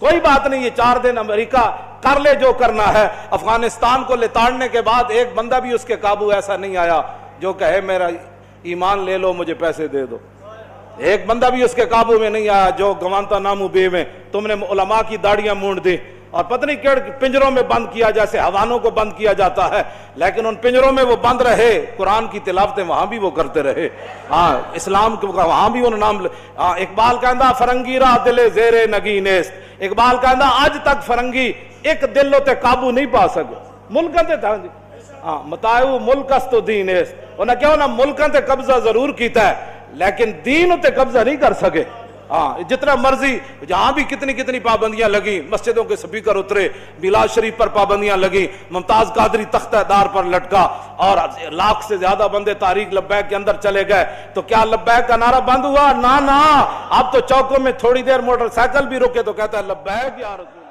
کوئی بات نہیں، یہ 4 دن امریکہ کر لے جو کرنا ہے۔ افغانستان کو لتاڑنے کے بعد ایک بندہ بھی اس کے قابو ایسا نہیں آیا جو کہے میرا ایمان لے لو مجھے پیسے دے دو۔ ایک بندہ بھی اس کے قابو میں نہیں آیا جو گوانتا نامو بے میں تم نے علماء کی داڑیاں مونڈ دی اور پتہ نہیں کیڑ پنجروں میں بند کیا، جیسے حیوانوں کو بند کیا جاتا ہے، لیکن ان پنجروں میں وہ بند رہے، قرآن کی تلاوتیں وہاں بھی وہ کرتے رہے، اسلام کو وہاں بھی انہوں نام اقبال کہندا فرنگی را دل زیر نگینست، اقبال کہندا اج تک فرنگی ایک دل تے قابو نہیں پا سکے، ملکاں تے تھا جی متاعو ملک است تو دین است، انہاں کہو نا ملکاں تے قبضہ ضرور کیتا ہے لیکن دین تے قبضہ نہیں کر سکے۔ جتنا مرضی جہاں بھی کتنی پابندیاں لگیں، مسجدوں کے سپیکر اترے، میلاد شریف پر پابندیاں لگیں، ممتاز قادری تختہ دار پر لٹکا اور 1 لاکھ سے زیادہ بندے تحریک لبیک کے اندر چلے گئے، تو کیا لبیک کا نعرہ بند ہوا؟ نا اب تو چوکوں میں تھوڑی دیر موٹر سائیکل بھی رکے تو کہتا ہے لبیک یا رسول